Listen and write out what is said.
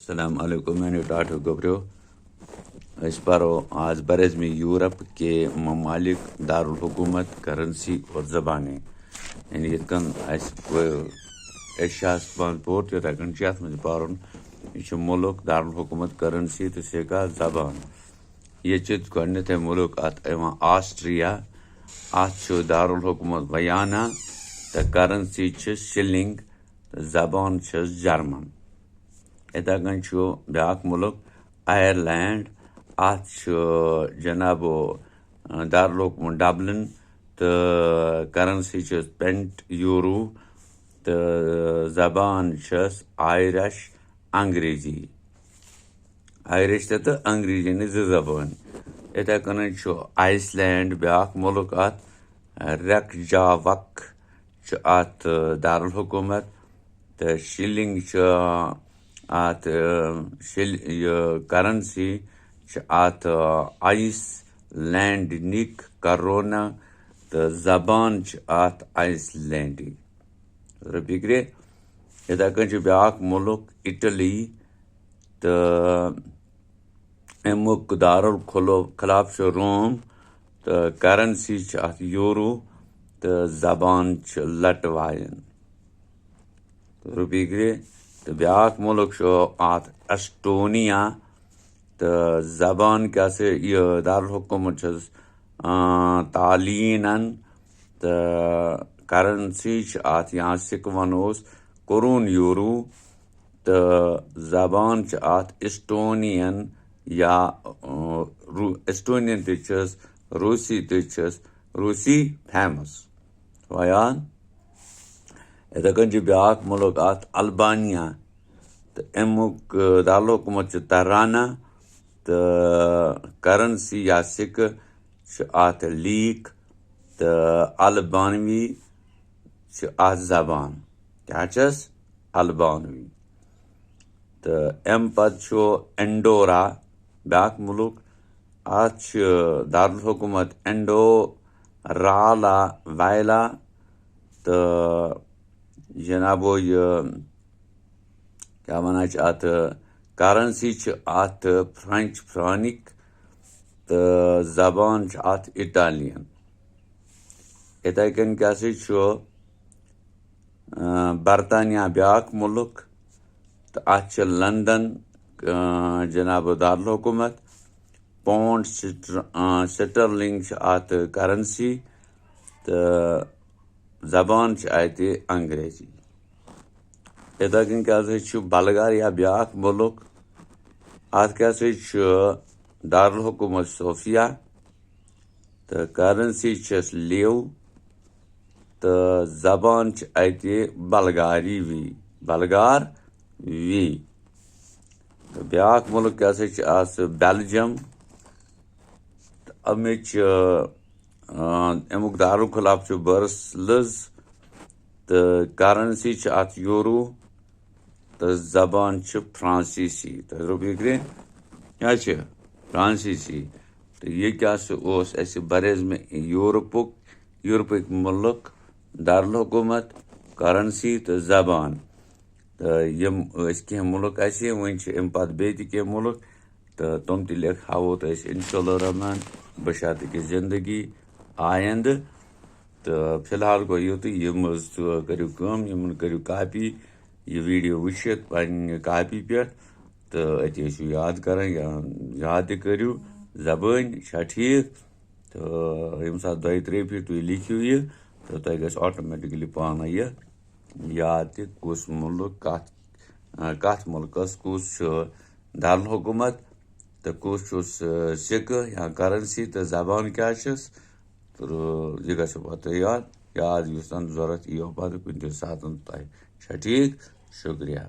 السلام علیکم میں نے ٹاٹو گبریو اس پرو آج برعظم یورپ کے ممالک دارالحکومت کرنسی اور زبانیں یعنی یتکن ایشیاس من پور تتھے کن ات مجھ پرن یہ ملک دارالحکومت کرنسی تو سیکا زبان یہ گۄڈنیتھے ملک ات آسٹریا ات دارالحکومت ویانا تو کرنسی شلنگ تو زبان جرمن اتھے کن بیاکھ ملک آئرلینڈ ات جناب دارالحکومت ڈبلن تو کرنسی پینٹ یورو تو زبان آئرش انگریزی آئرش تو انگریزی نے زبان اتھے کن آئس لینڈ بیاکھ ملک ات ریکجاوک ات دارالحکومت تو شلنگ ات کرنسی ات آئس لینڈ نک کرونا تو زبان ات آئس لینڈی فکرے اتھے کن بیاکھ ملک اٹلی تو امیک دارالخلاف روم تو کرنسی ات یورو تو زبان لٹوائن فکرے تو بیاکھ ملک ات اسٹونیا تو زبان کیا سے یہ دارالحکومت تالینن تو کرنسی ات یہاں سک ونوس قرون یورو تو زبان ات اسٹونین یا اسٹونین تس روسی تس روسی فیمس ویان اتھے کن بیاکھ ملک ات البانیہ تو امیک دارالحکومت ترانا تو کرنسی یا سک ات لیک تو البانوی ات زبان کیا البانوی تو ام پتہ انڈورا بیاکھ ملک ات دارالحکومت انڈورالا ویلا تو جناب یہ کیا ونان ات کرنسی ات فرینچ فرانک تو زبان ات اٹالین اتھے کن کیا برطانیہ بیاکھ ملک تو ات لندن جناب دارالحکومت پونڈ سٹرلنگ ات کرنسی تو زبان اتہ انگریزی اتھے کن کیا بلغاریہ بیاکھ ملک ات کیا دارالحکومت صوفیہ تو کرنسی لیو تو زبان اتہ بلغاری تو بیاکھ ملک کیا بیلجیم تو امیک دارالخلاف برسلز تو کرنسی ات یورو تو زبان فرانسیسی تو فکرے کیا فرانسیسی تو یہ کیا برعظم یورپک ملک دارالحکومت کرنسی تو زبان تو یم کی ملک ون ام پتہ بیٚیہِ ملک تو تم تہ ہاوو انشاء اللہ الرحمن بشرط کہ زندگی آئندہ تو فی الحال گو یوتھے یم کرو کٲم یمن کرو کاپی یہ ویڈیو وچھت پنہ کاپی پہ تو اتہ یاد کران یا یاد تہ کرو زبان چھا ٹھیک تو یم سات دۄیہِ ترٛیٚیہِ پھر تُہۍ لیکھِو یہ تو تۄہہِ گژھِ آٹومیٹکلی پانے یہ یاد تہ کس ملک کت ملکس کس دارالحکومت تو کس سکہ یا کرنسی تو زبان کیا تو یہ گژھِ پتہ یاد یس ضرورت یی پتہ کُنہِ تہِ ساتہٕ تۄہہِ چھا ٹھیک شکریہ